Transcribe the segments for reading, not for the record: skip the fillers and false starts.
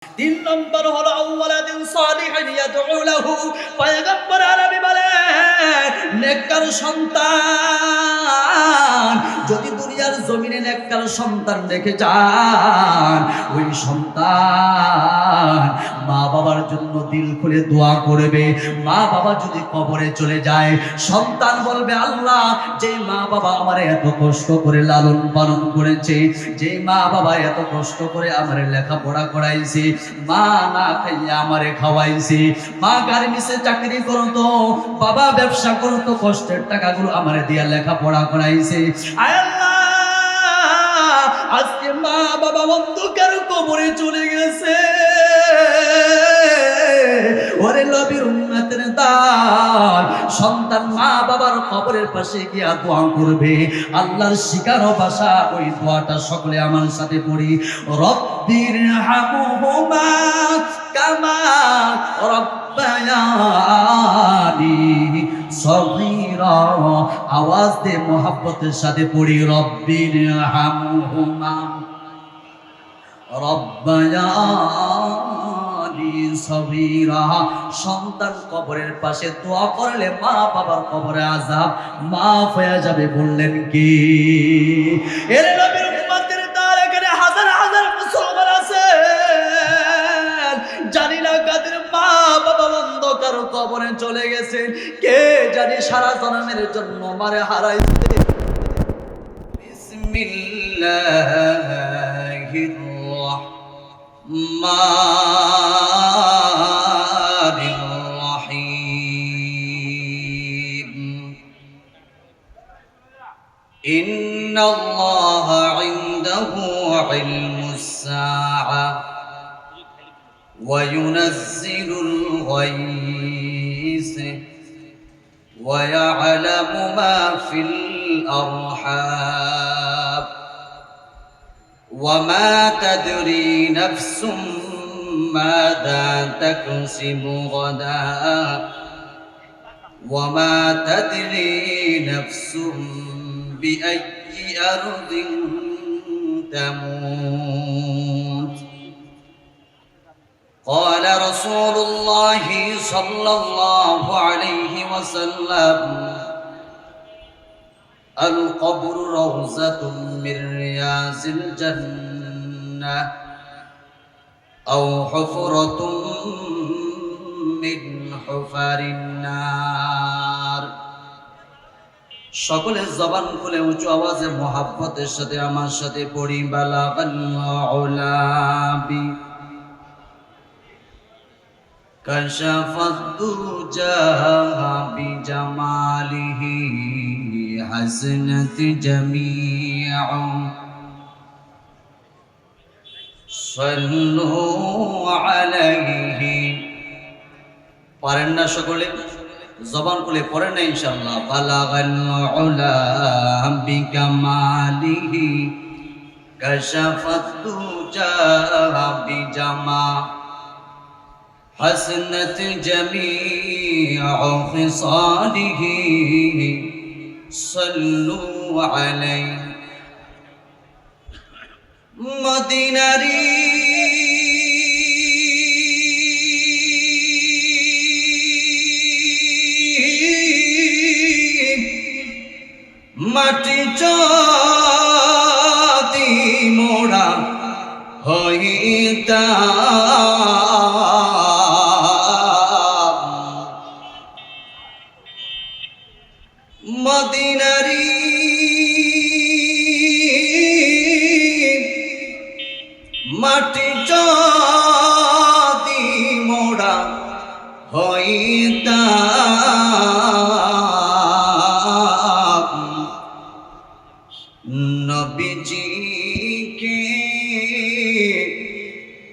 তিন নম্বর হলো আওয়ালাদিন সালিহিন ইয়াদউ লাহু, পয়গম্বর আরবি বলেন নেককার সন্তান যদি দুনিয়ার জমিনে নেককার সন্তান রেখে যান, ওই সন্তান মা বাবার জন্য দিল খুলে দোয়া করবে। মা বাবা যদি কবরে চলে যায়, সন্তান বলবে আল্লাহ, যে মা বাবা আমারে এত কষ্ট করে লালন পালন করেছে, যে মা বাবা এত কষ্ট করে আমারে লেখাপড়া করাইছে, মা না খাইয়া আমারে খাওয়াইছে, মা গার্মেন্টসে চাকরি করতো, বাবা ব্যবসা করতো, কষ্টের টাকাগুলো আমারে দিয়া লেখাপড়া করাইছে। আয় আল্লাহ, আজকে মা বাবা অন্ধকার কবরে চলে গেছে। ওরে নবীর উম্মতের দল, সন্তান মা বাবার কবরের পাশে গিয়া দোয়া করবে। আল্লাহর শিখানো ভাষা ওই দোয়াটা সকলে আমার সাথে পড়ি। রব্বিরহামহুমা কামা রব্বায়ানি সগীরা। আওয়াজ দে মোহাব্বতের সাথে পড়ি, রব্বিরহামহুমা রব্বায়ানি সগীরা। সন্তান কবরের পাশে দোয়া করলে মা বাবার কবরে আযাব মাফ হয়ে যাবে। বললেন কি? এর নবীর উম্মতের দল, এখানে হাজার হাজার মুসলমান আছে, জানি না কাদের মা বাবা অন্ধকার কবরে চলে গেছে, কে জানি সারা জন্মের জন্য মারে হারাইছে। বিসমিল্লাহির রহমানির রহিম। ইন্নাল্লাহা ইনদাহু ইলমুস সাআ ওয়া ইউনাজ্জিলুল গায়স ওয়া ইয়া'লামু মা ফিল আরহাম ওয়া মা তাদরি নাফসুম মাযা তাকসিবু গাদা ওয়া মা তাদরি নাফসুম বিআইয়ি আরদিন তামুত। قال رسول الله صلى الله عليه وسلم القبر روضة من رياض الجنة أو حفرة من حفر النار। সকলে জবান খুলে উঁচু আওয়াজে মোহাব্বতের সাথে আমার সাথে পড়ি, বালাগাল উলাবি কাশাফাত দুজা বিজামালিহি হাসনাত জামিউ সাল্লু আলাইহি। পারেন না সকলে? জবান খুলে পড়েন না ইনশাআল্লাহ। বালাগাল উলা বিকামালিহি কাশাফাত দুজা বিজামা حسنت جميع خصاله صلوا عليه। মদিনারি মাটি যদি মোরা হইতাম, মদিনারি মাটি যদি মোরা হইতাম, নবীজিকে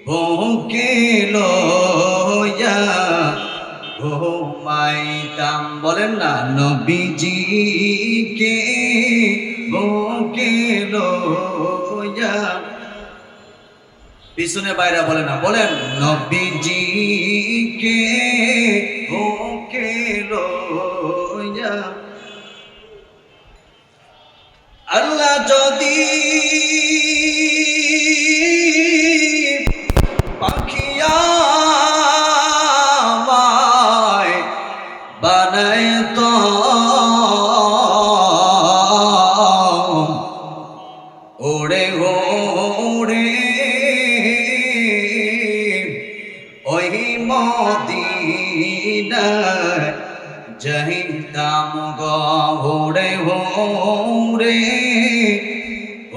বুকে লইয়া ঘুমাইতাম। বলেন না, নবীজিকে বুকে লইয়া। পিছনে বাইরে বলে না, বলেন নবীজিকে বুকে লইয়া। আল্লাহ যদি পাখি মদিনায় যাইতাম গৌরে হৌরে,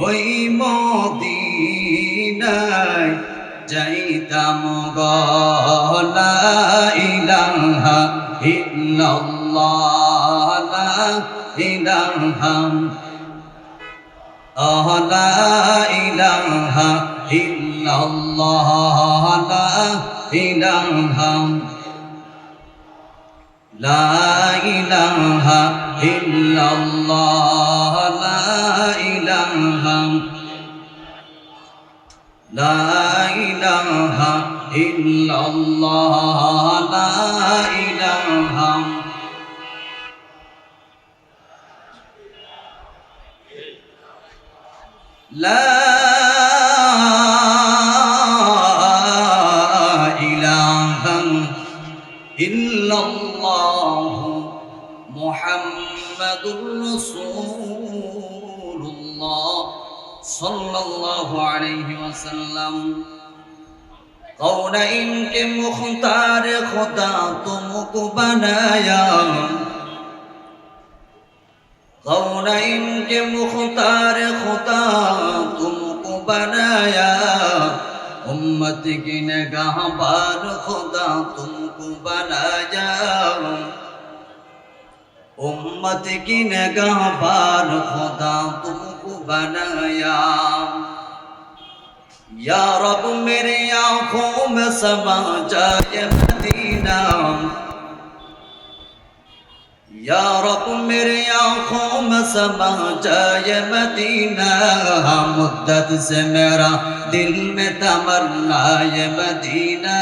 ওই মদিনায় যাইতাম লা ইলাহা ইল্লাল্লাহ লা ইলাহা লা ইলাহা ইল্লাল্লাহ লা ইলাহা লা ইলাহা ইল্লাল্লাহ লা ইলাহা লা ইলাহা ইল্লাল্লাহ লা ইলাহা লা ইলাহা ইল্লাল্লাহ মুহাম্মাদুর রাসূলুল্লাহ सल्लल्लाहु अलैहि वसल्लम। कौनैन के मुख्तार खुदा तुमको बनाया, कौनैन के मुख्तार खुदा तुमको बनाया, उम्मत की निगाहबान खुदा तुमको बनाया, उम्मत की निगाहबान खुदा तुमको बनाया। या रब मेरे आँखों में समा जाए मदीना, या रब मेरे आँखों में समा जाए मदीना, मुद्दत से मेरा दिल में तमन्ना ये मदीना,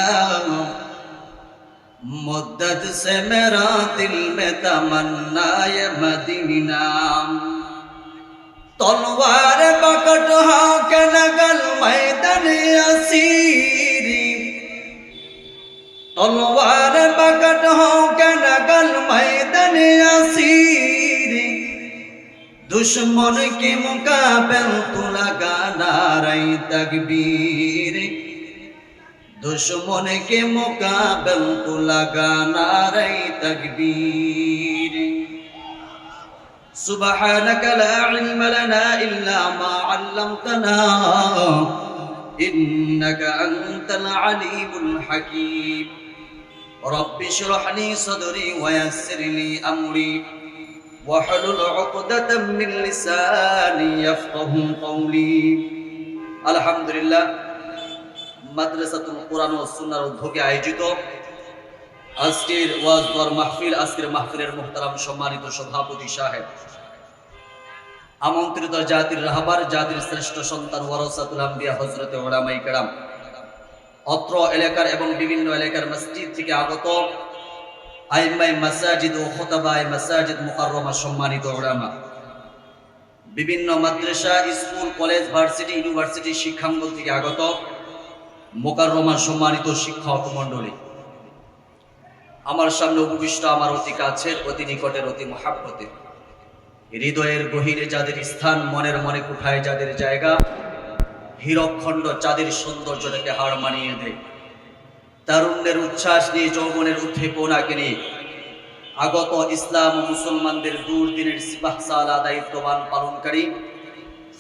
मुद्दत से मेरा दिल में तमन्ना ये मदीना। तलवार पकड़ हाँ के नगल मैदान असीरी, तलवार पकड़ हाँ के नगल मैदान असीरी, दुश्मन के मुकाबल तू लगा नारे तकबीर, दुश्मन के मुकाबल तू लगा नारे तकबीर। सुब्हानक ला इल्म लना इल्ला मा अल्लमतना इन्नका अंतल अलीमुल हकीम। रब्बि इश्रह ली सदरी व यस्सिर ली अमरी वहलुल उक़दतम मिन लिसानी यफ्क़हू क़ौली। अल्हम्दुलिल्लाह, মাদ্রাসাতুল কুরআন ও সুন্নাহর উদ্যোগে আয়োজিত আজকের ওয়াজ দর মাহফিল, আজকের মাহফিলের মুহতারাম সম্মানিত সভাপতি সাহেব, আমন্ত্রিত জাতির রাহবার, জাতির শ্রেষ্ঠ সন্তান ওয়ারাসাতুল আম্বিয়া হযরতে উলামায়ে কেরাম, অত্র এলাকার এবং বিভিন্ন এলাকার মসজিদ থেকে আগত আইম্মায়ে মাসাজিদ ও খুতাবায়ে মাসাজিদ মুকাররমা, সম্মানিত উলামা, বিভিন্ন মাদ্রাসা, স্কুল, কলেজ, ভার্সিটি, ইউনিভার্সিটি শিক্ষাঙ্গন থেকে আগত মুকাররমা সম্মানিত শিক্ষক মণ্ডলী, আমার সামনে উপবিষ্ট আমার অতি কাছের, অতি নিকটের, অতি মহাব্বতের, হৃদয়ের গহীরে যাদের স্থান, মনের মনে কোঠায় যাদের জায়গা, হীরকখণ্ড যাদের সৌন্দর্যটাকে হার মানিয়ে দেয়, তারুণ্যের উচ্ছ্বাস নিয়ে, যৌবনের উদ্দীপনাকে নিয়ে আগত ইসলাম ও মুসলমানদের দুর্দিনের সিপাহ সালাহ দায়িত্ববান পালনকারী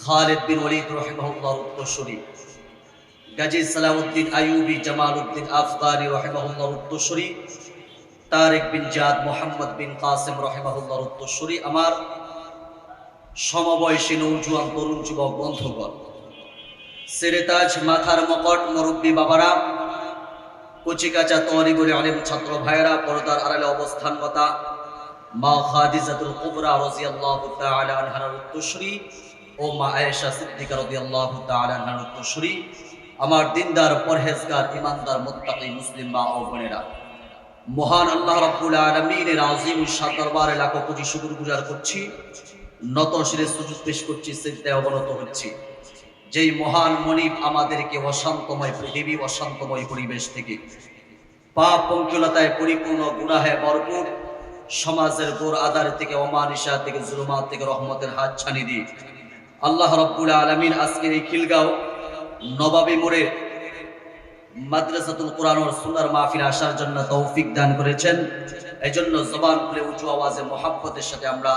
খালিদ বিন ওয়ালিদ রাহিমাহুল্লাহর উত্তরসূরি, গাজী সালাউদ্দিন আইয়ুবী, জামালউদ্দিন আফগানি রাহিমাহুল্লাহর উত্তরসূরি, তারেক বিন জাদ, মোহাম্মদ বিন কাসেম রাহিমাহুল্লাহর উত্তরসূরি, আমার সমবয়সী নৌজওয়ান তরুণ যুবক বন্ধুগণ, সেরেতাজ, মাথার মকট, মুরব্বী বাবারা, কচিকাচা তরিবুল আলেম ছাত্র ভাইয়েরা, পর্দার আড়ালে অবস্থানরতা মা খাদিজাতুল কুবরা রাদিয়াল্লাহু তাআলা আনহার উত্তরসূরি ও মা আয়েশা সিদ্দিকা রাদিয়াল্লাহু তাআলা আনহার উত্তরসূরি, আমার দিনদার, পরহেজগার, ইমানদার, মুত্তাকি মুসলিম মা ও বোনেরা, মহান আল্লাহ রাব্বুল আলামিনের আযীম শান দরবারে লাখো কোটি শুকরগুজার করছি, নত শিরে সুজুদ পেশ করছি, সিজদায় অবনত হচ্ছি। যেই মহান মনিব আমাদেরকে অশান্তময় পৃথিবী, অশান্তময় পরিবেশ থেকে, পাপ পঙ্কিলতায় পরিপূর্ণ, গুনাহে ভরপুর সমাজের গোর আদার থেকে, অমানিসা থেকে, জুলুমাত থেকে রহমতের হাত ছানি দিয়ে আল্লাহ রাব্বুল আলামিন আজকের এই খিলগাঁও নবাবী মোড়ে মাদ্রাসাতুল কোরআন ওয়াস সুন্নাহর মাহফিলে আসার জন্য তৌফিক দান করেছেন। এজন্য জবান খুলে উঁচু আওয়াজে মোহাব্বতের সাথে আমরা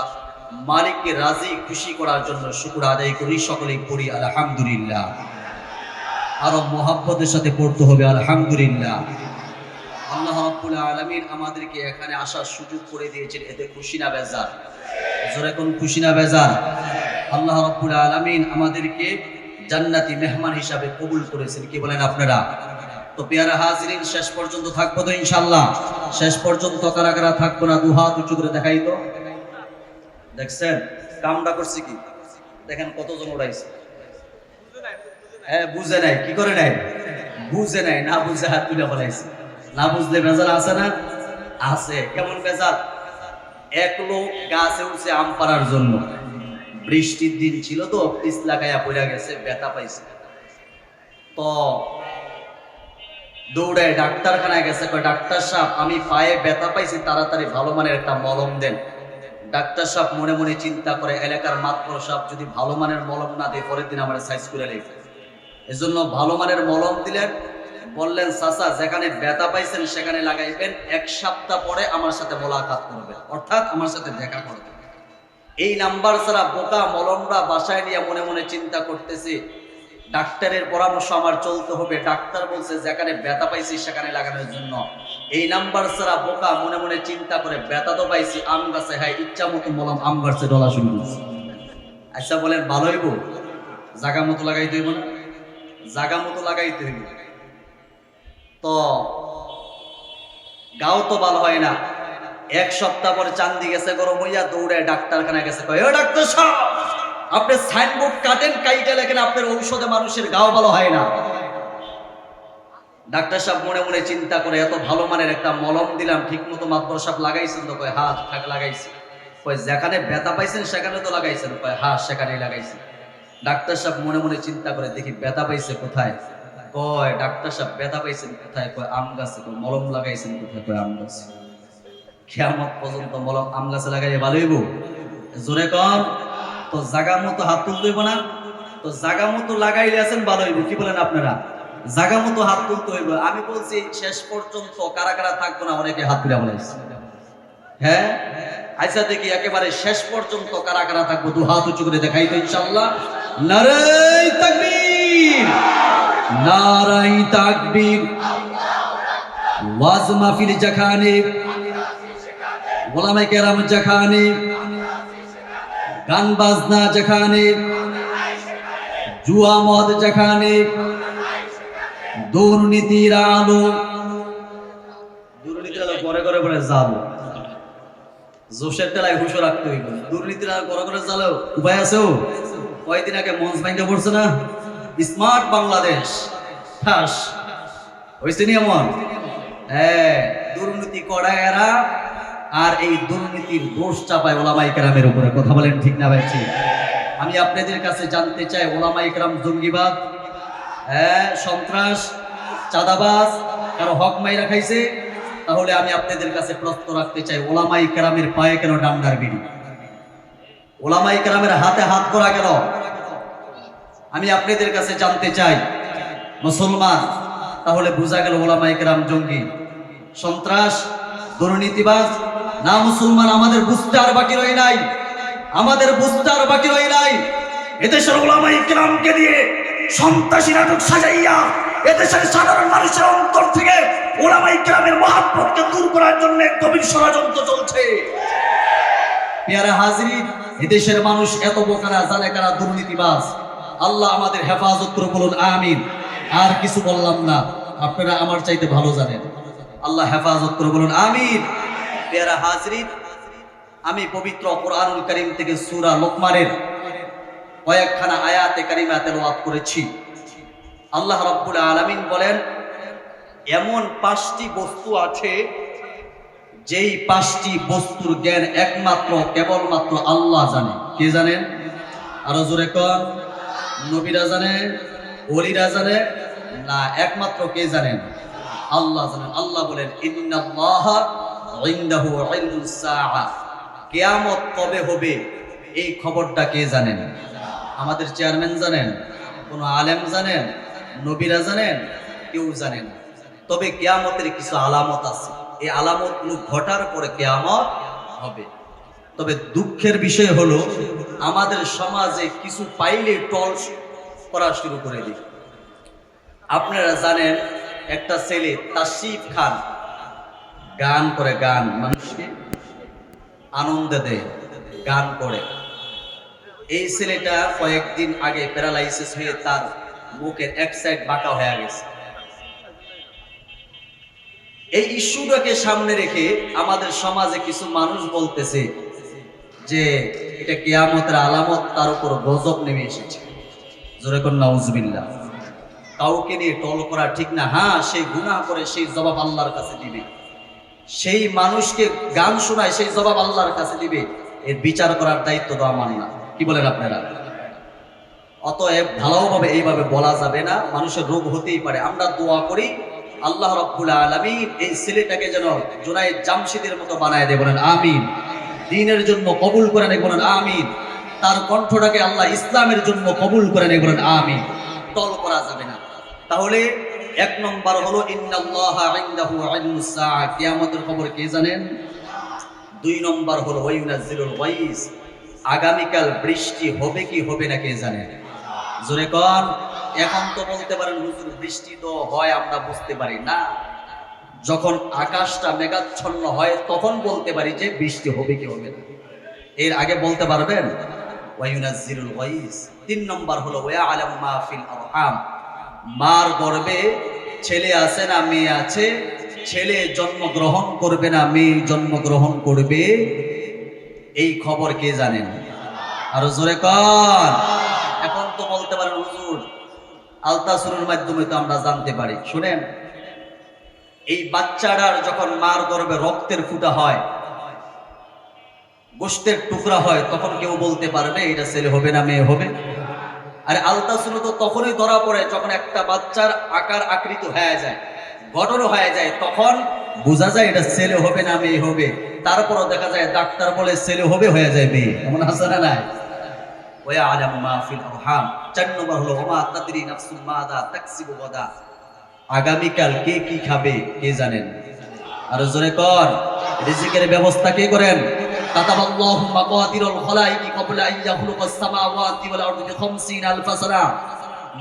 মালিককে রাজি খুশি করার জন্য শুকর আদায় করি, সকলেই পড়ি আলহামদুলিল্লাহ। আরো মোহাব্বতের সাথে পড়তে হবে আলহামদুলিল্লাহ। আল্লাহ রাব্বুল আলামিন আমাদেরকে এখানে আসার সুযোগ করে দিয়েছেন, এতে খুশি না বেজার? জোরে কোন খুশি না বেজার? আল্লাহ রাব্বুল আলামিন আমাদেরকে জান্নাতি মেহমান হিসাবে কবুল করেছেন, কি বলেন আপনারা? তো পেয়ারা হাজিরিন, শেষ পর্যন্ত থাকবো তো ইনশাআল্লাহ? শেষ পর্যন্ত কারা কারা থাকবো না? দুহাত উঁচু করে দেখাই তো। দেখছেন কামটা করছি কি? দেখেন কতজন উড়াইছে। হ্যাঁ বুঝে নাই, কি করে নাই? বুঝে নাই, না বুঝে হাত তুলে ফেলাইছে। না বুঝলে বেজাল আছে না? আছে। কেমন বেজাল? এক লোক গাছে উঠছে আম পাড়ার জন্য, বৃষ্টির দিন ছিল তো, পিছলা গায়া পড়ে গেছে, ব্যথা পাইছে। তো দৌড়ায় ডাক্তারখানায় গেছে, কয় ডাক্তার সাহেব আমি পায়ে ব্যথা পাইছি, তাড়াতাড়ি ভালো মানের একটা মলম দেন। ডাক্তার সাহেব মনে মনে চিন্তা করে, এলাকার মাতবর সাহেব যদি ভালো মানের মলম না দেয় পরের দিন আমার সাইজ করে লেগে, এজন্য ভালো মানের মলম দিলেন। বললেন চাচা যেখানে ব্যথা পাইছেন সেখানে লাগাইবেন, 1 সপ্তাহ পরে আমার সাথে মোলাকাত করবেন, অর্থাৎ আমার সাথে দেখা করবেন। এই নাম্বার ছাড়া বোকা মলমরা বাসায় নিয়ে মনে মনে চিন্তা করতেছি, ডাক্তারের পরামর্শ আমার চলতে হবে। ডাক্তার বলছে যেখানে ব্যথা পাইছি সেখানে লাগানোর জন্য। এই নাম্বার ছাড়া বোকা মনে মনে চিন্তা করে, ব্যথা তো পাইছি আম গাছে, হ্যাঁ ইচ্ছা মতো মলম আম গাছে ডলা শুরু করছে। আচ্ছা বলেন ভালো হইব? জাগা মতো লাগাইতে হইব না? জাগা মতো লাগাইতে হইব। তো গাও তো ভালো হয় না। 1 সপ্তাহ পরে চান্দি গেছে গরম হইয়া, দৌড়ে ডাক্তারখানায় গেছে, কয় ও ডাক্তার সাহেব আপনি সাইনবোর্ড কাটেন, কাইটা লেখেন আপনার ঔষধে মানুষের গাও ভালো হয় না। ডাক্তার সাহেব মনে মনে চিন্তা করে, এত ভালো মানের একটা মলম দিলাম, ঠিক মতো মাতবর সাহেব লাগাইছেন তো? কয় হ্যাঁ ঠিক লাগাইছি। কয় যেখানে ব্যথা পাইছেন সেখানে তো লাগাইছেন? কয় হ্যাঁ সেখানেই লাগাইছি। ডাক্তার সাহেব মনে মনে চিন্তা করে, দেখি ব্যথা পাইছে কোথায়? কয় ডাক্তার সাহেব ব্যথা পাইছেন কোথায়? কয় আম গাছে। কয় মলম লাগাইছেন কোথায়? কয় আম গাছে। কিয়ামত পর্যন্ত মলম আম গাছে লাগাইলে ভালো হইব? জোরে কম। তো জাগা মতো হাত তুলতে হইব না? তো জাগা মতো লাগাইলে আছেন ভালো হইব, কি বলেন আপনারা? জাগা মতো হাত তুলতে হইব। আমি বলছি শেষ পর্যন্ত কারা কারা থাকবো না? অনেকে হাত তুলে বলাইছে। হ্যাঁ আচ্ছা দেখি একেবারে শেষ পর্যন্ত কারা কারা থাকবো, দু হাত উঁচু করে দেখাই তো ইনশাআল্লাহ। নারায়ে তাকবীর, নারায়ে তাকবীর। ওয়াজ মাহফিল যেখানে, ওলামায়ে কেরাম যেখানে, গান বাজনা যেখানে, জুয়া মদ যেখানে, দুর্নীতির আলো, দুর্নীতির আলো ঘরে ঘরে ঘরে যাবো, জোশের তেলায় হুশো রাখতে হইব। দুর্নীতির আলো ঘরে ঘরে জ্বালাও উপায় আছেও? কয়েকদিন আগে মঞ্চ ভাঙ্গা পড়ছে না, স্মার্ট বাংলাদেশ ঠাস হয়েছে নি এমন? হ্যাঁ দুর্নীতি করা এরা, আর এই দুর্নীতির দোষ চাপায় ওলামায়ে কেরামের উপরে। কথা বলেন ঠিক না ভাই? ঠিক। আমি আপনাদের কাছে জানতে চাই, ওলামায়ে কেরাম জঙ্গিবাদ, হ্যাঁ সন্ত্রাস, চাঁদাবাজ, কারো হক মাইরা খাইছে? তাহলে আমি আপনাদের কাছে প্রশ্ন রাখতে চাই, ওলামায়ে কেরামের পায়ে কেন ডান্ডার বিড়ি? ওলামায়ে কেরামের হাতে হাত করা কেন? আমি আপনাদের কাছে জানতে চাই। মুসলমান, তাহলে বোঝা গেল ওলামায়ে কেরাম জঙ্গি, সন্ত্রাস, দুর্নীতিবাজ না মুসলমান? আমাদের বুঝতে আর বাকি রয় নাই, আমাদের বুঝতে আর বাকি রয় নাই। এদেশের ওলামায়ে কেরামকে দিয়ে সন্ত্রাসী নাটক সাজাইয়া এদেশের সাধারণ মানুষের অন্তর থেকে ওলামায়ে কেরামের মহব্বতকে দূর করার জন্য গভীর ষড়যন্ত্র চলছে। পেয়ারা হাজিরিন, এদেশের মানুষ এত বোকারা, জানে কারা দুর্নীতিবাজ। আল্লাহ আমাদের হেফাজত করে বলুন আমিন। আর কিছু বললাম না, আপনারা আমার চাইতে ভালো জানেন। আল্লাহ হেফাজত করে বলুন আমিন। পেয়ারা হাজিরিন, আমি পবিত্র কোরআনুল কারীম থেকে সূরা লোকমানের কয়েকখানা আয়াতে কারিমা তেলাওয়াত করেছি। আল্লাহ রাব্বুল আলামিন বলেন, এমন 5টি বস্তু আছে যেই 5টি বস্তুর জ্ঞান একমাত্র কেবলমাত্র আল্লাহ জানে। কে জানেন? আরো জোরে কোন? নবীরা জানেন? ওলিরা জানে না? একমাত্র কে জানেন? আল্লাহ জানেন। আল্লাহ বলেন, ইন্নাল্লাহা ইনদাহু ইলমুস সাআ, কিয়ামত কবে হবে এই খবরটা কে জানেন? আমাদের চেয়ারম্যান জানেন? কোন আলেম জানেন? নবীরা জানেন? কেউ জানে না। তবে কিয়ামতের কিছু আলামত আছে, এই আলামতগুলো ঘটার পরে কিয়ামত হবে। তবে দুঃখের বিষয় হলো আমাদের সমাজে কিছু পাইলে টল করা শুরু করে দিই। আপনারা জানেন একটা ছেলে তাসিফ খান গান করে, গান মানুষকে আনন্দ দেয়, গান করে। এই ছেলেটা কয়েকদিন আগে প্যারালাইসিস হয়ে তার মুখের এক সাইড বাঁকা হয়ে গেছে। এই ইস্যুটাকে সামনে রেখে আমাদের সমাজে কিছু মানুষ বলতেছে যে এটা কিয়ামতের আলামত, তার উপর গজব নেমে এসেছে। জোরে কোন নাউজুবিল্লাহ। কাউকে নিয়ে টল করা ঠিক না। হ্যাঁ, সেই গুনাহ করে সেই জবাব আল্লাহর কাছে দিবে, সেই মানুষকে গান শোনায় সেই জবাব আল্লাহর কাছে দিবে। এর বিচার করার দায়িত্ব তো আমার না। কি বলেন আপনারা? অতএব ঢালাওভাবে এইভাবে বলা যাবে না, মানুষের রোগ হতেই পারে। আমরা দোয়া করি আল্লাহ রাব্বুল আলামিন এই ছেলেটাকে যেন জুনায়েদ জামশিদের মতো বানায় দেয়, বলেন আমিন। দ্বীনের জন্য কবুল করে নেয়, বলেন আমিন। তার কণ্ঠটাকে আল্লাহ ইসলামের জন্য কবুল করে নেয়, বলেন আমিন। টল করা যাবে না। তাহলে এক নম্বর হলো ইন্নাল্লাহা ইনদাহু ইলমুস সাআ, কিয়ামতের খবর কে জানেন? দুই নম্বর হলো ওয়ায়ুনাজ্জিলুল গায়স, আগামীকাল বৃষ্টি হবে কি হবে না কে জানেন? জোরে কোন। এখন তো বলতে পারেন হুজুর বৃষ্টি তো হয় আমরা বুঝতে পারি না, যখন আকাশটা মেঘাচ্ছন্ন হয় তখন বলতে পারি যে বৃষ্টি হবে কি হবে না। এর আগে বলতে পারবেন? ওয়ায়ুনাজ্জিলুল গায়স। তিন নম্বর হলো ওয়ায়ালামু মা ফিল আরহাম, মার গর্ভে ছেলে আছে না মেয়ে আছে, ছেলে জন্মগ্রহণ করবে না মেয়ে জন্মগ্রহণ করবে, এই খবর কে জানেন? আরো জোরে কর। এখন তো বলতে পারেন হুজুর আলতাসুরের মাধ্যমে তো আমরা জানতে পারি। শুনেন, এই বাচ্চাটার যখন মার গর্ভে রক্তের ফুটা হয়, গোশতের টুকরা হয়, তখন কেউ বলতে পারবে এটা ছেলে হবে না মেয়ে হবে? আর আলতাসুর তো তখনই ধরা পড়ে যখন একটা বাচ্চার আকার আকৃতি হয়ে যায়, গঠন হয়ে যায়, তখন বোঝা যায় এটা ছেলে হবে না মেয়ে হবে। তারপরও দেখা যায় ডাক্তার বলে ছেলে হবে, হয়ে যায় মেয়ে। এমন আছে না নাই? ওয়ায়ালামু মা ফিল আরহাম। ৪ নম্বর হলো ওমা তাদরি নাফসুম মাযা তাকসিবু গাদা, আগামীকাল কে কি খাবে কে জানেন? আর জোরে কর। রিজিকের ব্যবস্থা কে করেন? কাতাবাল্লাহু মাকাদিরুল খালাইকি ক্বাবলা আন ইয়াখলুকাস সামাওয়াতি ওয়াল আরদি বি50 আলফা সানা,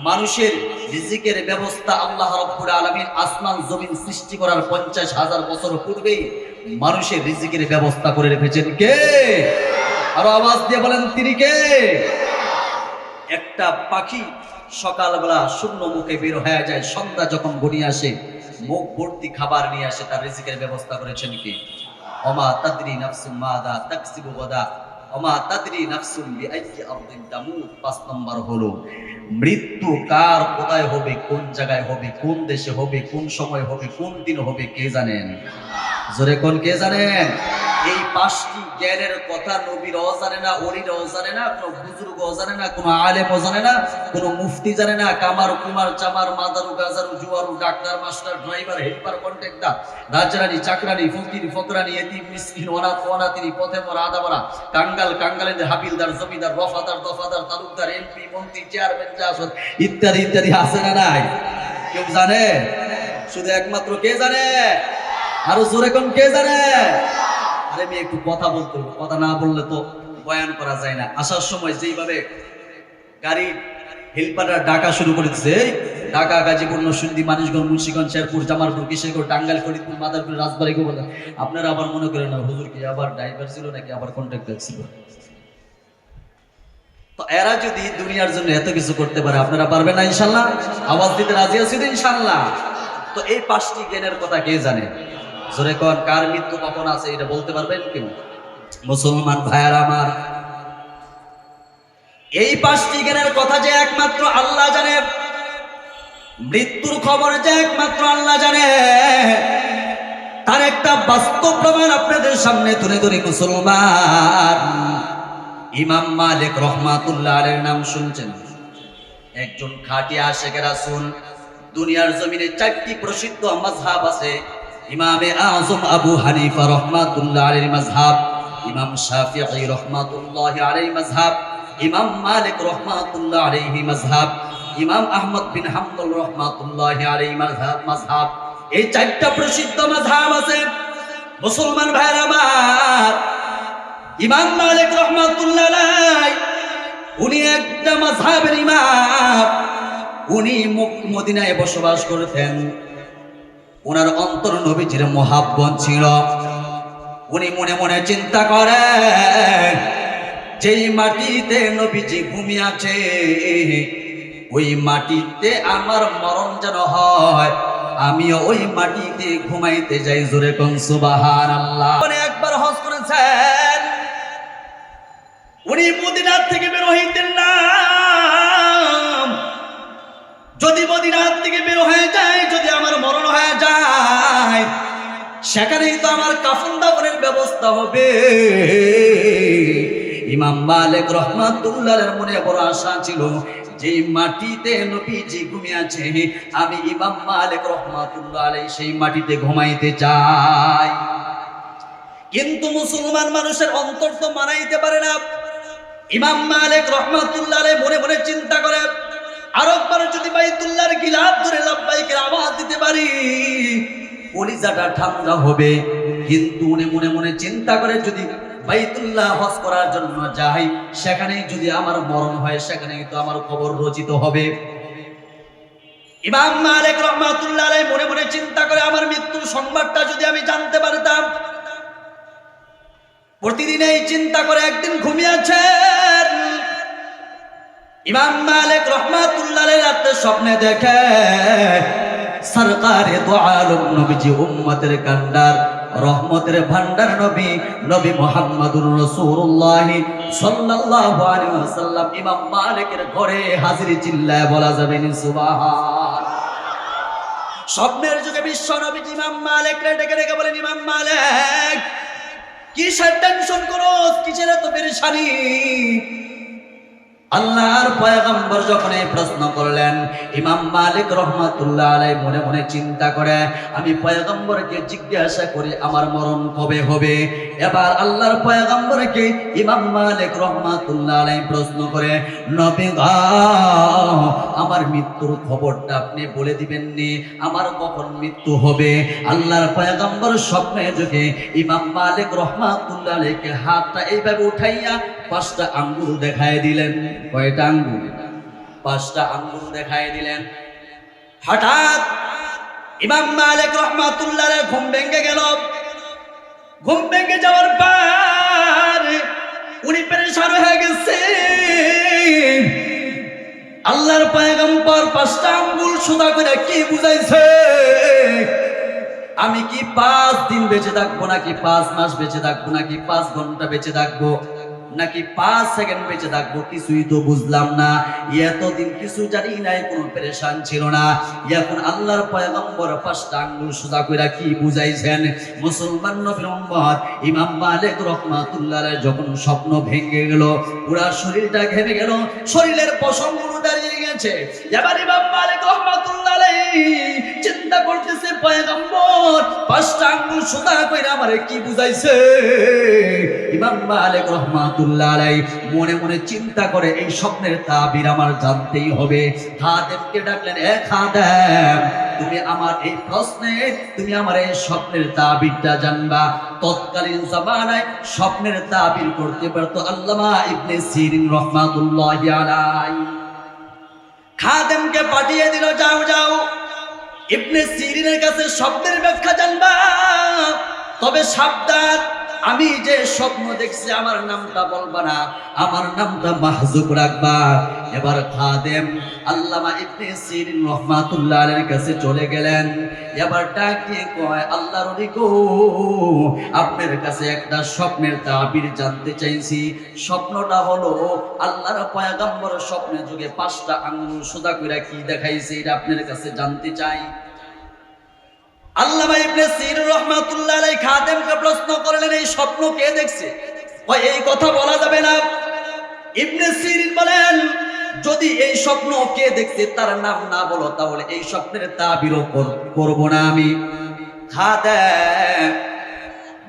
মানুষের রিজিকের ব্যবস্থা আল্লাহ রাব্বুল আলামিন আসমান জমিন সৃষ্টি করার 50,000 বছর পূর্বেই মানুষের রিজিকের ব্যবস্থা করে রেখেছেন কে? আর আওয়াজ দিয়ে বলেন তিনি কে? একটা পাখি সকালবেলা শূন্য মুখে বের হয়ে যায়, সন্ধ্যা যখন ঘনিয়ে আসে মুখ ভর্তি খাবার নিয়ে আসে, তার রিজিকের ব্যবস্থা করেছেন কে? ওমা তাদরি নাফসুম মাযা তাকসিবু গাদা ওমা তাদরি নাফসুম বিআইয়ি আরদিন তামুত। ৫ নম্বর হলো মৃত্যু কার কোথায় হবে, কোন জায়গায় হবে, কোন দেশে হবে, কোন সময় হবে, কোন দিন হবে কে জানেন? জোরে কোন কে জানেন? এই ৫টি জ্ঞানের কথা নবীরাও জানে না, ওলিরাও জানে না, কোনো বুজুর্গও জানে না, কোনো আলেমও জানে না, কোনো মুফতি জানে না, কামার কুমার চামার মাদারু গাজারু জুয়ারু doctor master driver helper contractor রাজরানী চাকরানী ফকির ফকরানী এতিম মিসকিন অনাথ অনাথিনী পথে মরা আদামরা কাঙ্গাল কাঙ্গালের হাবিলদার জমিদার রফাদার দফাদার তালুকদার এমপি মন্ত্রী চেয়ারম্যান জাসদ ইত্যাদি ইত্যাদি আছে না নাই? কেউ জানে? শুধু একমাত্র কে জানে? আরো জোরে কোন কে জানে? আরে আমি একটু কথা বলতে, কথা না বললে তো বয়ান করা যায় না। আসার সময় যেইভাবে গাড়ি হেল্পাররা ডাকা শুরু করে দিচ্ছে, ঢাকা গাজীপুর নরসিংদী মানিকগঞ্জ মুন্সিগঞ্জ শেরপুর জামালপুর কিশোরগঞ্জ টাঙ্গাইল ফরিদপুর মাদারপুর রাজবাড়ী গোপাল, আপনারা আবার মনে করেন না হুজুর কি আবার ড্রাইভার ছিল নাকি আবার কন্ট্রাক্টর ছিল? তো এরা যদি দুনিয়ার জন্য এত কিছু করতে পারে, আপনারা পারবেন না ইনশাল্লাহ? আওয়াজ দিতে রাজি আছি তো ইনশাল্লাহ? তো এই ৫টি জ্ঞানের কথা কে জানে? জোরে কোন। কার মৃত্যু কখন আছে এটা বলতে পারবেন কেউ? মুসলমান ভাইয়ার আমার, এই ৫টি জ্ঞানের কথা যে একমাত্র আল্লাহ জানে, মৃত্যুর খবর যে একমাত্র আল্লাহ জানে, তার একটা বাস্তব প্রমাণ আপনাদের সামনে তুলে ধরি। মুসলমান ইমাম মালিক রহমাতুল্লাহ আলাইহির নাম শুনছেন? একজন খাঁটি আশিক রাসূল। দুনিয়ার জমিনে ৪টি প্রসিদ্ধ মাযহাব আছে। ইমামে আযম আবু হানিফা রহমাতুল্লাহ আলাইহির মাযহাব, ইমাম শাফিঈ রহমাতুল্লাহ আলাইহি মাযহাব, ইমাম মালিক রহমাতুল্লাহ আলাইহি মাযহাব। ইমাম আহমদ বিন হাম্বল রাহমাতুল্লাহি আলাইহি মাযহাব, এই চারটা প্রসিদ্ধ মাযহাব আছে। মুসলমান ভাইরা আমার, ইমাম মালিক রাহমাতুল্লাহ আলাইহি উনি একটা মাযহাবের ইমাম। উনি মদিনায় বসবাস করতেন। ওনার অন্তর নবীজির মুহাব্বত ছিল। উনি মনে মনে চিন্তা করেন, যেই মাটিতে নবীজি ঘুমিয়ে আছে ওই মাটিতে আমার মরণ যেন হয়, আমিও ওই মাটিতে ঘুমাইতে যাই। জোরে কোন সুবহানাল্লাহ। উনি একবার হজ করেছেন। উনি মদিনার থেকে বের হইতেন না। যদি মদিনার থেকে বের হয়ে যায়, যদি আমার মরণ হয়ে যায়, সেখানেই তো আমার কাফন দাফনের ব্যবস্থা হবে। ইমাম মালিক রাহমাতুল্লাহর মনে বড় আশা ছিল, যে মাটিতে নবীজি ঘুমিয়ে আছে আমি ইমাম মালিক রাহমাতুল্লাহ আলাইহি সেই মাটিতে ঘুমাইতে চাই। কিন্তু মুসলমান মানুষের অন্তর তো মানাইতে পারে না। ইমাম মালিক রাহমাতুল্লাহ আলাইহি মনে মনে চিন্তা করে, আরেকবার যদি বাইতুল্লাহর গিলাফ ধরে লাব্বাইকের আওয়াজ দিতে পারি কলিজাটা ঠান্ডা হবে। কিন্তু উনি মনে মনে চিন্তা করে, যদি বাইতুল্লাহ হজ করার জন্য যাই, সেখানেই যদি আমার মরণ হয়, সেখানেই তো আমার কবর রচিত হবে। ইমাম মালিক রাহমাতুল্লাহ আলাইহি মনে মনে চিন্তা করে, আমার মৃত্যুর সংবাদটা যদি আমি জানতে পারতাম। প্রতিদিন এই চিন্তা করে একদিন ঘুমিয়েছেন। ইমাম মালিক রাহমাতুল্লাহ আলাইহি রাতে স্বপ্নে দেখে সরকারে দো আলম নবীজি, উম্মতের কান্ডার, রহমতের ভান্ডার নবী, নবী মুহাম্মদুর রাসূলুল্লাহ সাল্লাল্লাহু আলাইহি ওয়াসাল্লাম ইমাম মালিকের ঘরে হাজিরি। চিল্লায় বলা যাবে না সুবহান। স্বপ্নের যুগে বিশ্ব নবী ইমাম মালিককে ডেকে ডেকে বলেন, ইমাম মালিক কিসের টেনশন করো, কিসের এত পেরেশানি? আল্লাহর পয়গম্বর যখন এই প্রশ্ন করলেন, ইমাম মালিক রাহমাতুল্লাহ আলাইহি মনে মনে চিন্তা করে, আমি পয়গম্বরকে জিজ্ঞাসা করি আমার মরণ কবে হবে। এবার আল্লাহর পয়গম্বরকে ইমাম মালিক রাহমাতুল্লাহ আলাইহি প্রশ্ন করে, নবী গো, আমার মৃত্যুর খবরটা আপনি বলে দিবেন নি, আমার কখন মৃত্যু হবে? আল্লাহর পয়গম্বর স্বপ্নে যুগে ইমাম মালিক রাহমাতুল্লাহ আলাইহিকে হাতটা এইভাবে উঠাইয়া 5টা আঙ্গুল দেখায় দিলেন। কয়টা আঙ্গুল? 5টা আঙ্গুল দেখায় দিলেন। হঠাৎ ইমাম মালিক রাহমাতুল্লাহ আলাইহি ঘুম ভেঙে গেল। ঘুম ভেঙে যাওয়ার পর উনি পেরেশান হয়ে গেছে। আল্লাহর পয়গম্বর 5টা আঙ্গুল সোজা করে কি বুঝাইছে? আমি কি 5 দিন বেঁচে থাকবো, নাকি 5 মাস বেঁচে থাকবো, নাকি 5 ঘন্টা বেঁচে থাকবো, নাকি 5 সেকেন্ড বেঁচে থাকবো? কিছুই তো বুঝলাম না। এতদিন কিছু জানি নাই, কোনো পেরেশান ছিল না। এখন আল্লাহর পয়গম্বর 5টা আঙ্গুল সোজা কইরা কি বুঝাইছেন? মুসলমান নবীর উম্মত ইমাম মালিক রাহমাতুল্লাহ আলাইহি যখন স্বপ্ন ভেঙে গেল, পুরা শরীরটা ঘেমে গেল, শরীরের পশমগুলো দাঁড়িয়ে গেছে। এবার ইমাম মালিক রাহমাতুল্লাহ আলাইহি চিন্তা করতেছে, পয়গম্বর 5টা আঙ্গুল সোজা কইরা আমারে কি বুঝাইছে? ইমাম মালিক রাহমাতুল্লাহ আলাইহি মনে মনে চিন্তা করে, এই স্বপ্নের তাবির আমার জানতেই হবে। খাদেমকে ডাকলেন, এ খাদেম, তুমি আমার এই প্রশ্নে, তুমি আমার এই স্বপ্নের তাবিরটা জানবা। তৎকালীন জামানায় স্বপ্নের তাবির করতে পারতো আল্লামা ইবনে সিরিন রাহমাতুল্লাহি আলাইহি। খাদেমকে পাঠিয়ে দিল, যাও যাও ইবনে সিরিনের কাছে স্বপ্নের ব্যাখ্যা জানবা। তবে সাবধান, আমি যে স্বপ্ন দেখছি আমার নামটা বলবা না, আমার নামটা মাহজুব রাখবা। এবার খাদেম আল্লামা ইবনে সিরিন রাহমাতুল্লাহ আলাইহির কাছে চলে গেলেন। এবার ডাক দিয়ে কয়, আল্লাহর ওলি গো, আপনার কাছে একটা স্বপ্নের তাবির জানতে চাইছি। স্বপ্নটা হলো আল্লাহর পয়গম্বর স্বপ্নে যুগে 5টা আঙ্গুল সোজা কইরা কি দেখাইছে, এটা আপনার কাছে জানতে চাই। আল্লামা ইবনে সিরিন রাহমাতুল্লাহ আলাইহি খাদেমকে প্রশ্ন করলেন, এই স্বপ্ন কে দেখছে? এই কথা বলা যাবে না। ইবনে সিরিন বলেন, যদি এই স্বপ্ন কে দেখছে তার নাম না বলো, তাহলে এই স্বপ্নের তাবিরও করব না আমি। খাদেম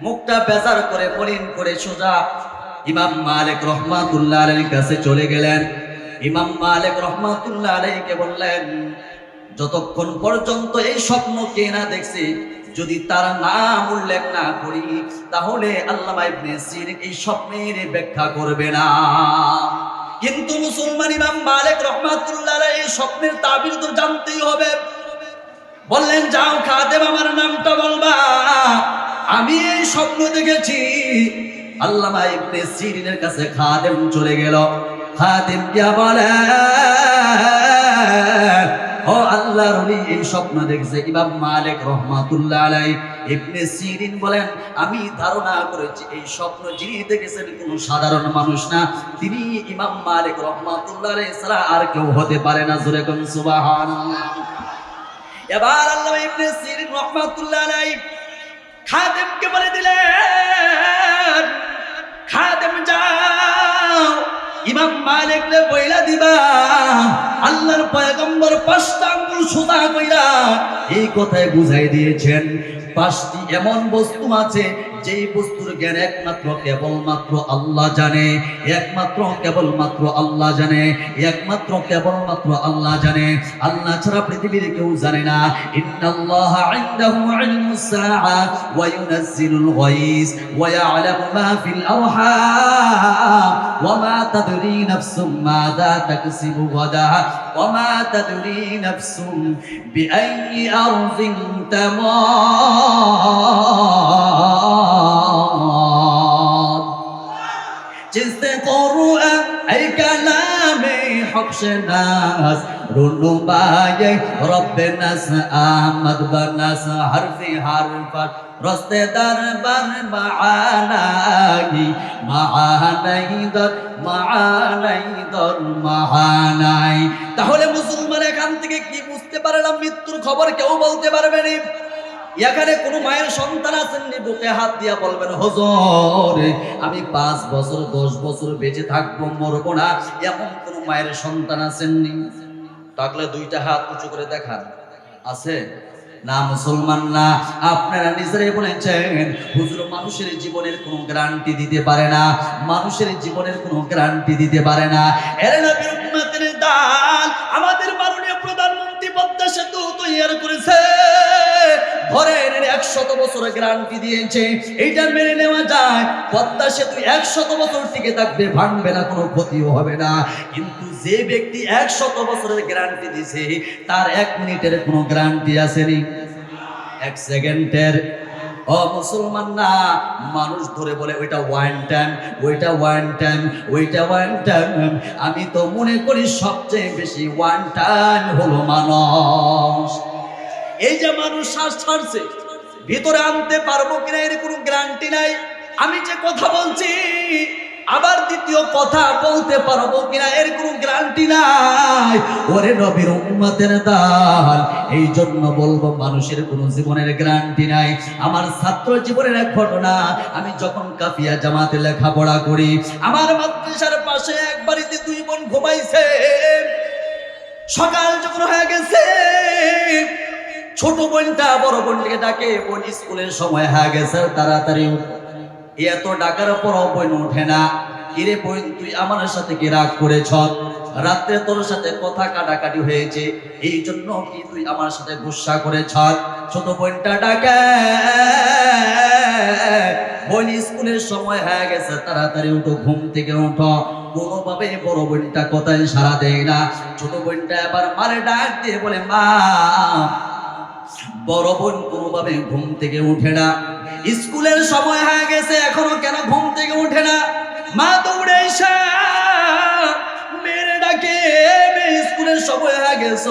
মুখটা বেজার করে মলিন করে সোজা ইমাম মালিক রাহমাতুল্লাহ আলাইহির কাছে চলে গেলেন। ইমাম মালিক রহমাতুল্লাহ আলাইহিকে বললেন, যতক্ষণ পর্যন্ত এই স্বপ্নকে না দেখছি, যদি তার নাম উল্লেখ না করি, তাহলে আল্লামা ইবনে সিরিন এই স্বপ্নের ব্যাখ্যা করবে না। কিন্তু মুসলমান ইমাম মালিক রহমাতুল্লাহ আলাইহি এই স্বপ্নের তাবির তো জানতেই হবে। বললেন, যাও খাদেম, আমার নামটা বলবা, আমি এই স্বপ্ন দেখেছি। আল্লামা ইবনে সিরিনের কাছে খাদেম চলে গেল। খাদেম গিয়া বলে, ও আল্লাহর ওলি, এই স্বপ্ন দেখছে ইমাম মালিক রহমাতুল্লাহ আলাইহি। ইবনে সিরিন বলেন, আমি ধারণা করেছি এই স্বপ্ন যিনি দেখেছেন কোনো সাধারণ মানুষ না, তিনি ইমাম মালিক রহমাতুল্লাহ আলাইহি ছাড়া আর কেউ হতে পারে না। জোরে কোন সুবহানাল্লাহ। এবার আল্লামা ইবনে সিরিন রহমাতুল্লাহ আলাইহি খাদেমকে বলে দিলেন, খাদেম যাও, ইমাম মালিককে বইলা দিবা, আল্লাহর পয়গম্বর 5টা আঙ্গুল সোজা কইরা এই কথাই বুঝাই দিয়েছেন। 5টি এমন বস্তু আছে যেই বস্তুর জ্ঞান একমাত্র কেবলমাত্র আল্লাহ জানে, একমাত্র কেবলমাত্র আল্লাহ জানে, একমাত্র কেবলমাত্র আল্লাহ জানে, আল্লাহ ছাড়া পৃথিবীর কেউ জানে না। ইন্নাল্লাহা ইনদাহু ইলমুস সাআ ওয়া ইউনাজ্জিলুল গায়স ওয়া ইয়ালামু মা ফিল আরহাম ওয়া মা তাদরি নাফসুম মাযা তাকসিবু গাদা ওয়া মা তাদরি নাফসুম বিআইয়ি আরদিন তামুত। जिससे कुरान ऐ कलामे हक शनास रुनुबाए रब नस आमद बनस हरफी हरफत रस्ते दरबार মাআনাই দর মাআনাই। তাহলে মুসলমান এখান থেকে কি বুঝতে পারলাম? মৃত্যুর খবর কেউ বলতে পারবে না। এখানে কোনো মায়ের সন্তান আছেননি, বুকে হাত দিয়া বলবেন, হুজুর আমি 5 বছর 10 বছর বেঁচে থাকবো, মরবো না, এমন কোন মায়ের সন্তান আছেননি? তাহলে 2টা হাত উঁচু করে দেখান, আছে না? মুসলমান না। আপনারা নিজেরাই বলেছেন, হুজুর মানুষের জীবনের কোনো গ্যারান্টি দিতে পারে না, মানুষের জীবনের কোনো গ্যারান্টি দিতে পারে না। এর নবীর উম্মতের দান আমাদের মাননীয় প্রধানমন্ত্রী পদ্মা সেতু তৈরি করেছে, ধরেন 100 বছর গ্যারান্টি দিয়েছে, এইটা মেনে নেওয়া যায়। পদ্মা সেতু 100 বছর টিকে থাকবে, ভাঙবে না, কোনো ক্ষতিও হবে না। কিন্তু যে ব্যক্তি 100 বছরের গ্যারান্টি দিয়েছে, তার 1 মিনিটের কোনো গ্যারান্টি আসেনি, 1 সেকেন্ডের। ও মুসলমান না, মানুষ ধরে বলে ওইটা ওয়ান টাইম, ওইটা ওয়ান টাইম, ওইটা ওয়ান টাইম। আমি তো মনে করি সবচেয়ে বেশি ওয়ান টাইম হলো মানুষ। এই যে মানুষ শ্বাস ছাড়ছে, ভিতরে আনতে পারবো কিনা এর কোনো গ্যারান্টি নাই। আমি যে কথা বলছি আবার দ্বিতীয় কথা বলতে পারবো কিনা এর কোনো গ্যারান্টি নাই। ওরে নবীর উম্মতের দল, এই জন্য বলবো মানুষের কোনো জীবনের গ্যারান্টি নাই। আমার ছাত্র জীবনের এক ঘটনা, আমি যখন কাফিয়া জামাতে লেখাপড়া করি, আমার মাদ্রাসার পাশে এক বাড়িতে 2 বোন ঘুমাইছে। সকাল যখন হয়ে গেছে, ছোট বোনটা বড় বোনকে ডাকে, বোন স্কুলের সময় হয়ে গেছে, তাড়াতাড়ি উঠ। এত ডাকার পর বোন ওঠে না। কিরে বোন, তুই আমার সাথে কি রাগ করেছ? রাত্রে তোর সাথে কথা কাটাকাটি হয়েছে, এই জন্য কি তুই আমার সাথে গুসা করেছ? ছোট বোনটা ডাকে, বোন স্কুলের সময় হয়ে গেছে, তাড়াতাড়ি উঠো, ঘুম থেকে উঠো। কোনোভাবে বড় বোনটা কথায় সাড়া দেয় না। ছোট বোনটা এবার মারে ডাক দিয়ে বলে, মা। বড় বোন কোনোভাবে ঘুম থেকে উঠে না। স্কুলের সময় হয়ে গেছে, এখনো কেন ঘুম থেকে উঠে না? মা দৌড়ে এসে মেরে ডাকে, মেয়ে স্কুলের সময় হয়ে গেছে,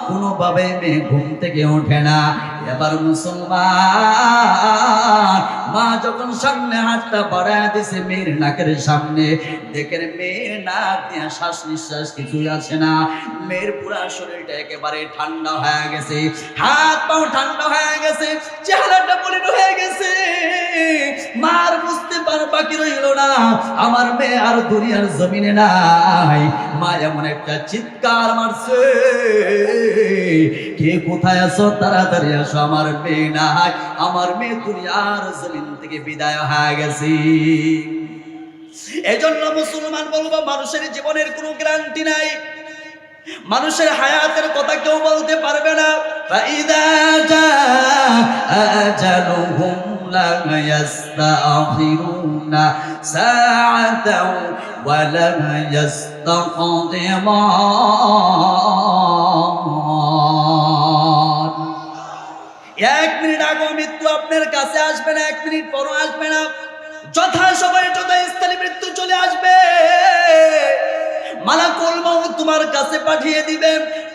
কোনোভাবে মেয়ে ঘুম থেকে ওঠে না। এবার মুসলমান মা যখন সামনে হাতটা বাড়ায় দিছে মেয়ের নাকের সামনে, দেখেন মেয়ের নাক দিয়ে শ্বাস নিঃশ্বাস কিছুই আছে না। মেয়ের পুরা শরীরটা একেবারে ঠান্ডা হয়ে গেছে, হাত পাও ঠান্ডা হয়ে গেছে, চেহারাটা মলিন হয়ে গেছে। মার বুঝতে পার বাকি রইল না, আমার মেয়ে আর দুনিয়ার জমিনে নাই। মা এমন একটা চিৎকার মারছে, কে কোথায় আছো, তাড়াতাড়ি আসো, আমার মেয়ে নাই, আমার মেয়ে দুনিয়ার জমিন থেকে বিদায় হয়ে গেছে। এজন্য মুসলমান বলবো, মানুষের জীবনের কোনো গ্যারান্টি নাই, মানুষের হায়াতের কথা কেউ বলতে পারবে না। ফাইদা জাআ আজালুহুম লা ইস্তাখিরুনা সাআতাও ওয়া লা ইস্তাকদিমুন। এক মিনিট আগে মৃত্যু আপনার কাছে আসবে না, এক মিনিট পরও আসবে না, যথা সময়ে যথা স্থানে মৃত্যু চলে আসবে। মালাকুল মাউত তোমার কাছে পাঠিয়ে দিবে।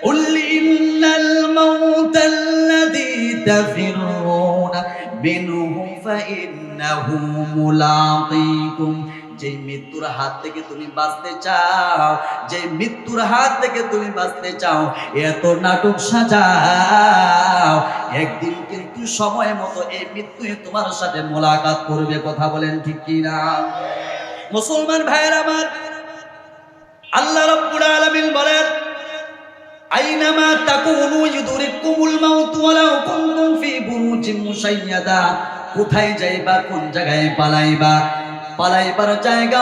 উল ইন্নাল মাউতাল্লাযী তাফিরুনা মিনহু ফাইন্নাহু মুলাকীকুম। যে মৃত্যুর হাত থেকে তুমি বাঁচতে চাও, যে মৃত্যুর হাত থেকে তুমি বাঁচতে চাও, এত নাটক সাজাও, একদিন কিন্তু সময় মতো এই মৃত্যুই তোমার সাথে মোলাকাত করবে। কথা বলেন ঠিক কি না? মুসলমান ভাইয়ের আমার, আল্লাহ রাব্বুল আলামিন বলেন, আইনামা তাকুনু ইউদরিকুমুল মাউত ওয়ালাউ কুনতুম ফি বুরুজিন মুশাইয়াদা। কোথায় যাইবা, কোন জায়গায় পালাইবা? পালাইবার জায়গা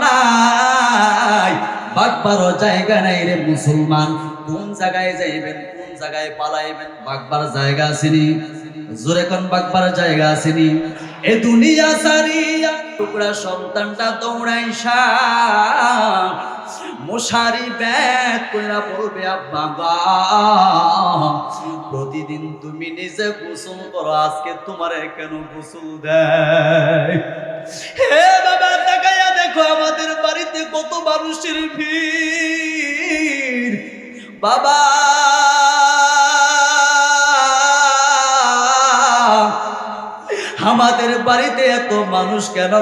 নাই, বাগবার জায়গা নাই রে মুসলমান। কোন জায়গায় যাইবেন, কোন জায়গায় পালাইবেন? বাগবার জায়গা আসেনি? জোরে কোন বাগবার জায়গা আসেনি? এ দুনিয়া সারিয়া টুকরা সন্তানটা দৌড়াইসা মশারি ব্যাট কইরা বলবে, আব্বা গা প্রতিদিন তুমি নিজে গোসল করো, আজকে তোমার কেন গোসল দেয়? হে বাবা, তাকাইয়া দেখো আমাদের বাড়িতে কত মানুষের ভিড়। বাবা আমাদের বাড়িতে এত মানুষ কেন?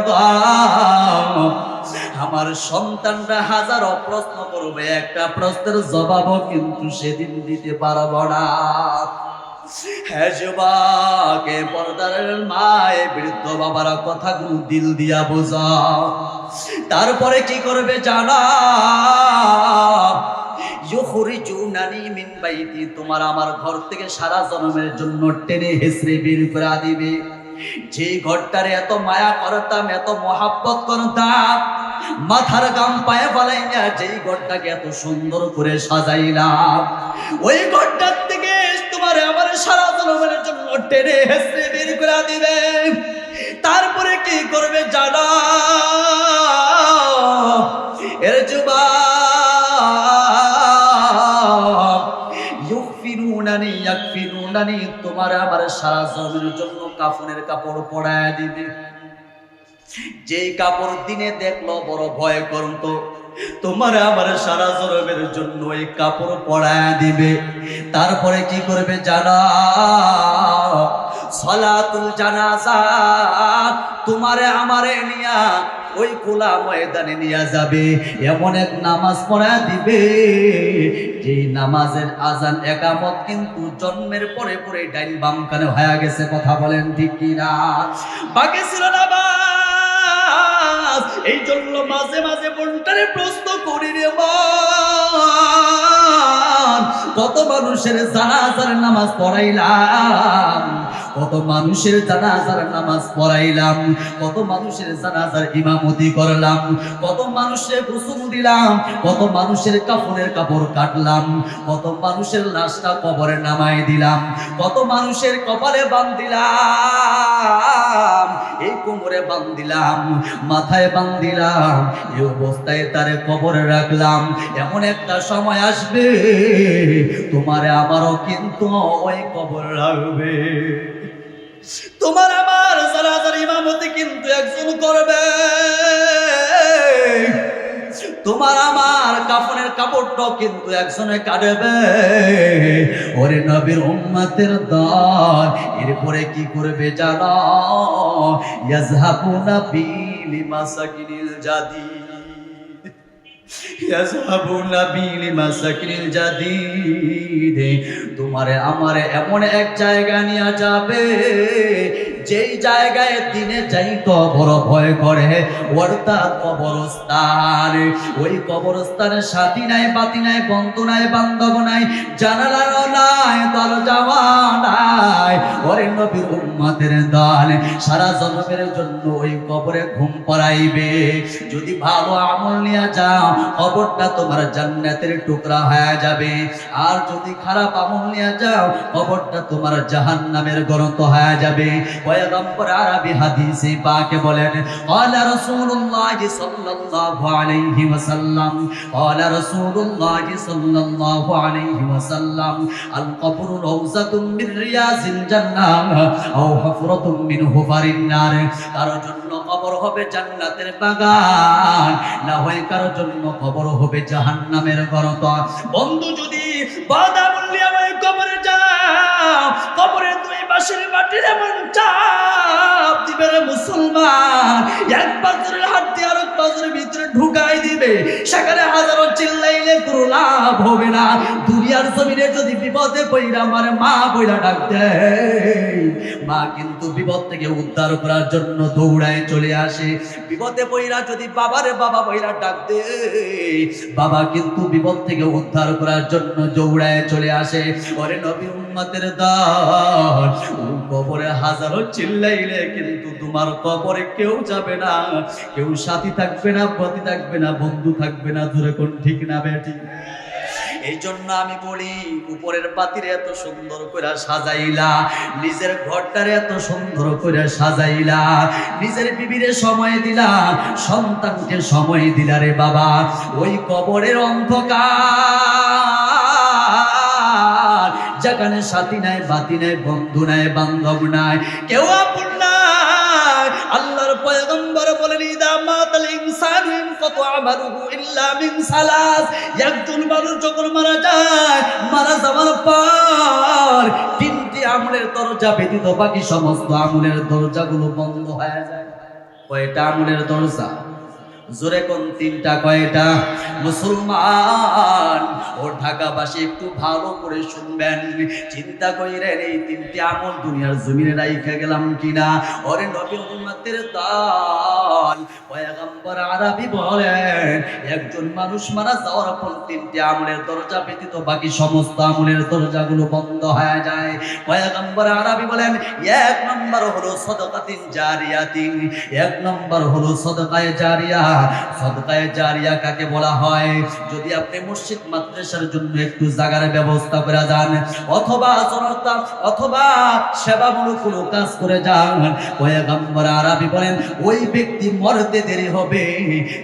আমার সন্তানরা হাজারো প্রশ্ন করবে, একটা প্রশ্নের জবাবও কিন্তু সেদিন দিতে পারব না। হ্যাঁ যুবকে পর্দার মায়ে বৃদ্ধ বাবারা কথাগুলো দিল দিয়া বোঝাও। তারপরে কি করবে জানা? ইউখরিজুনানি মিন বাইতি, তোমার আমার ঘর থেকে সারা জন্মের জন্য টেনে হেসড়ে বের করে দিবে। যে ঘরটারে এত মায়া করতাম, এত মহাব্বত করতাম, মাথার গাম পায়ে ফেলাইয়া যেই ঘরটাকে এত সুন্দর করে সাজাইলাম, ওই ঘরটার থেকে তোমার আমার সারা জন্মের জন্য টেনে হেসড়ে বের করে দিবে। তারপরে কি করবে জানা? এর যুবক ইউফিরুনানি ইয়াকফিরুনানি, তোমার আমার সারা জন্মের জন্য কাফনের কাপড় পরায় দিবে। যেই কাপড় দিনে দেখলো বড় ভয় করতো, তোমার আমার সারা জন্মের জন্য ওই কাপড় পরায় দিবে। তারপরে কি করবে জানা? সালাতুল জানাজা, তোমারে আমারে নিয়া ওই খোলা ময়দানে নিয়ে যাবে। এমন এক নামাজ পড়ায় দিবে, যে নামাজের আজান একামত কিন্তু জন্মের পরে পরে ডাইন বাম কানে হয়ে গেছে। কথা বলেন ঠিক কিনা? বাকি ছিল না বাস। এই জন্য মাঝে মাঝে মনটারে প্রশ্ন করি রে মান, কত মানুষের জানাজার নামাজ পড়াইলাম, কত মানুষের জানাজার নামাজ পড়াইলাম, কত মানুষের জানাজার ইমামতি করলাম, কত মানুষের গোসল দিলাম, কত মানুষের কাফনের কাপড় কাটলাম, কত মানুষের লাশটা কবরে নামাই দিলাম, কত মানুষের কপালে বান্ধিলাম, এই কোমরে বান্ধিলাম, মাথায় বান্ধিলাম, এই অবস্থায় তারে কবরে রাখলাম। এমন একটা সময় আসবে তোমারে আমারও কিন্তু ওই কবর রাখবে। তোমার আমার জানাজার ইমামতি কিন্তু একজন করবে, তোমার আমার কাফনের কাপড়টাও কিন্তু একজনে কাটবে। ওরে নবীর উম্মতের দল এরপরে কি করবে জানো? ইয়াজহাবুনা বিলি মাসাকিনিল জাদি, ইয়াজহাবুনা বিলি মাসাকিনিল জাদিদ, তোমারে আমারে এমন এক জায়গা নিয়ে যাবে, যেই জায়গায় দিনে যাইতো বড় ভয় করে, অর্থাৎ কবরস্থান। ওই কবরস্থানের সাথী নাই, বাতি নাই, বন্ধু নাই, বান্ধব নাই, জানালাও নাই, দরজাও নাই। ওরে ওরে নবীর উম্মতের দল সারা জন্মের জন্য ওই কবরে ঘুম পড়াইবে। যদি ভালো আমল নিয়ে যাও কবরটা তোমার জান্নাতের টুকরা হয়ে যাবে, আর যদি খারাপ আমল নিয়ে যাও কবরটা তোমার জাহান্নামের গর্ত হয়ে যাবে। পয়গম্বর আরবি হাদিসে পাকে বলেন ক্বালা রাসূলুল্লাহ সাল্লাল্লাহু আলাইহি ওয়াসাল্লাম, ক্বালা রাসূলুল্লাহ সাল্লাল্লাহু আলাইহি ওয়াসাল্লাম আল কবরু রাউযাতুম মিন রিয়াজিল জান্নাহ আও হুফরাতুম মিন হুফারিন নার। কারোর জন্য কবর হবে জান্নাতের বাগান, না হয় কারোর জন্য কবর হবে জাহান্নামের গর্ত। বন্ধু যদি বাদামুল্লি আমায় কবরে যাও, কবরের দুই পাশের মাটির এমন চাপ দিবে রে মুসলমান, এক পাথরের হাত দিয়ে আরেক পাথরের ভিতরে ঢুকাই দিবে, সেখানে হাজারো চিল্লাইলে কোনো লাভ হবে না। দুনিয়ার জমিনে যদি বিপদে পইরা আমার মা বইলা ডাক দেয়, মা কিন্তু বিপদ থেকে উদ্ধার করার জন্য দৌড়ায় চলে আসে। বিপদে পইরা যদি বাবারে বাবা বইলা ডাক দেয়, বাবা কিন্তু বিপদ থেকে উদ্ধার করার জন্য দৌড়ায় চলে আসে। ওরে নবীর উম্মতের দল, কবরে হাজারো চিল্লাইলে কিন্তু তোমার কবরে কেউ যাবে না, কেউ সাথী থাকবে না, পতি থাকবে না, বন্ধু থাকবে না। জোরে কোন ঠিক না বেটি? এই জন্য আমি বলি, উপরের বাতির এত সুন্দর করে সাজাইলা, নিজের ঘরটারে এত সুন্দর করে সাজাইলা, নিজের বিবিরে সময় দিলা, সন্তানকে সময় দিলা রে বাবা, ওই কবরের অন্ধকার যেখানে সাথী নাই, বাতি নাই, বন্ধু নাই, বান্ধব নাই, কেউ আপন নাই। আল্লাহর পয়গম্বর বলেন ইদা মাতাল ইনসানু ইনকাতু আমালুহু ইল্লা মিন সালাস। একজন মানুষ যখন মারা যায়, মারা যাওয়ার পর তিনটি আমলের দরজা ব্যতীত বাকি সমস্ত আমলের দরজাগুলো বন্ধ হয়ে যায়। কয়টা আমলের দরজা? জোরে কোন তিনটা? কয়টা? মুসলমান ও ঢাকাবাসী একটু ভালো করে শুনবেন, চিন্তা কইরেন এই তিনটি আমল দুনিয়ার জমিনে রাইখা গেলাম কিনা। ওরে নবীর উম্মতের দল, পয়গম্বর আরবি বলেন একজন মানুষ মারা যাওয়ার পর তিনটি আমলের দরজা ব্যতীত বাকি সমস্ত আমলের দরজাগুলো বন্ধ হয়ে যায়। পয়গম্বর আরবি বলেন এক নম্বর হলো সাদাকাতিন জারিয়াতিন, এক নম্বর হলো সাদাকায়ে জারিয়া। সাদকায়ে জারিয়া কাকে বলা হয়? যদি আপনি মসজিদ মাদ্রাসার জন্য একটু জায়গার ব্যবস্থা করে যান, অথবা জনতা অথবা সেবামূলক কোনো কাজ করে যান, পয়গম্বর আরবি বলেন ওই ব্যক্তি মরতে দেরি হবে,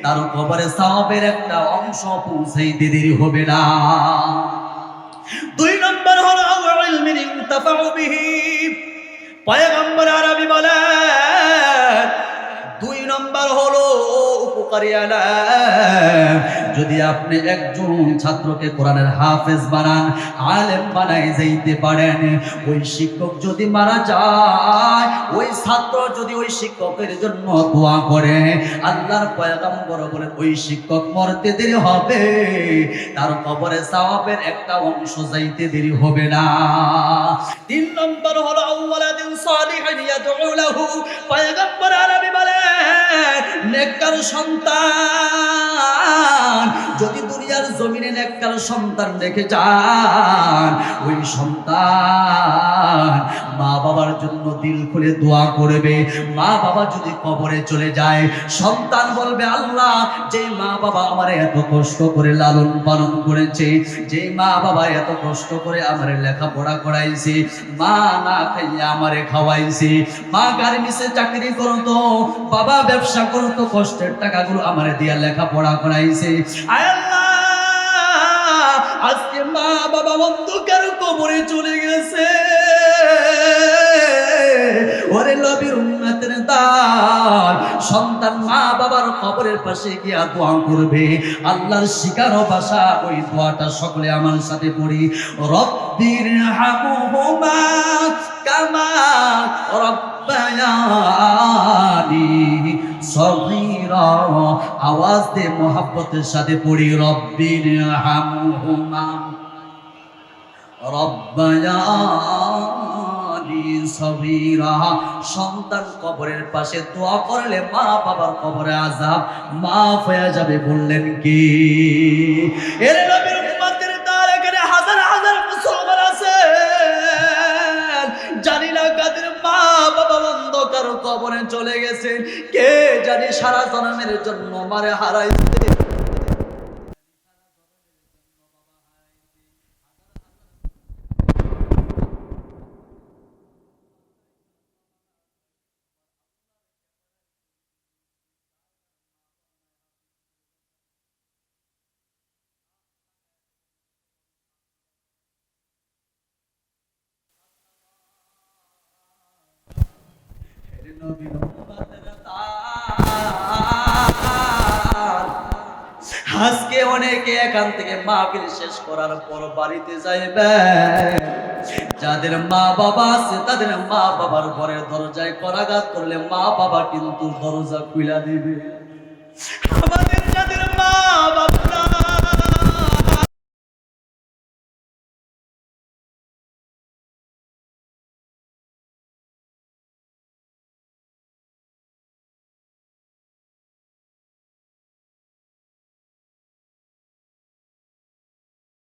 তার কবরে সওয়াবের একটা অংশ পৌঁছাইতে দেরি হবে না। দুই নম্বর হলো ইলমিন ইনতাফাউ বিহি। পয়গম্বর আরবি বলেন দুই নম্বর হলো উপকারী আলেম। যদি আপনি একজন ছাত্রকে কোরআনের হাফেজ বানান, আলেম বানাই যাইতে পারেন, ওই শিক্ষক যদি মারা যায়, ওই ছাত্র যদি ওই শিক্ষকের জন্য দোয়া করে, আল্লাহর পয়গম্বর বলেন ওই শিক্ষক মরতে দেরি হবে, তার কবরে সওয়াবের একটা অংশ যাইতে দেরি হবে না। তিন নম্বর হলো আওয়ালাদিন সালিহিন ইয়াদউ লাহু। পয়গম্বর আরবি বলেন নেককার সন্তান, যদি দুনিয়ার জমিনে নেককার সন্তান রেখে যান, ওই সন্তান মা বাবার জন্য দিল খুলে দোয়া করবে। মা বাবা যদি কবরে চলে যায়, সন্তান বলবে আল্লাহ, যে মা বাবা আমার এত কষ্ট করে লালন পালন করেছে, যে মা বাবা এত কষ্ট করে আমার লেখাপড়া করাইছে, মা না খাইয়ে আমারে খাওয়াইছে, মা গার্মেন্টসে চাকরি করতো, বাবা ব্যবসা করতো, কষ্টের টাকাগুলো আমারে দিয়া লেখাপড়া করাইছে, আয় আল্লাহ আজকে মা বাবা অন্ধকার কবরে চলে গেছে। ওরে নবীর উম্মতের দল, সন্তান মা বাবার কবরের পাশে গিয়া দোয়া করবে। আল্লাহর শিখানো ভাষা ওই দোয়াটা সকলে আমার সাথে পড়ি, রব্বির হামহুমা কামা রব্বায়ানি সগীরা। আওয়াজ দে মোহাব্বতের সাথে পড়ি, রব্বির হামহুমা রব্বায়ানি সগীরা। সন্তান কবরের পাশে দোয়া করলে মা বাবার কবরে আযাব মাফ হয়ে যাবে। বললেন কি? এর নবীর উম্মতের দল, এখানে হাজার হাজার মুসলমান আছে, জানি না কারো কবরে চলে গেছেন, কে জানি সারা জন্মের জন্য মারে হারাইছে। আজকে অনেকে এখান থেকে মাহফিল শেষ করার পর বাড়িতে যাইবে, যাদের মা বাবা আছে তাদের মা বাবার ঘরের দরজায় করাঘাত করলে মা বাবা কিন্তু দরজা খুলে দিবে। আমাদের যাদের মা বাবা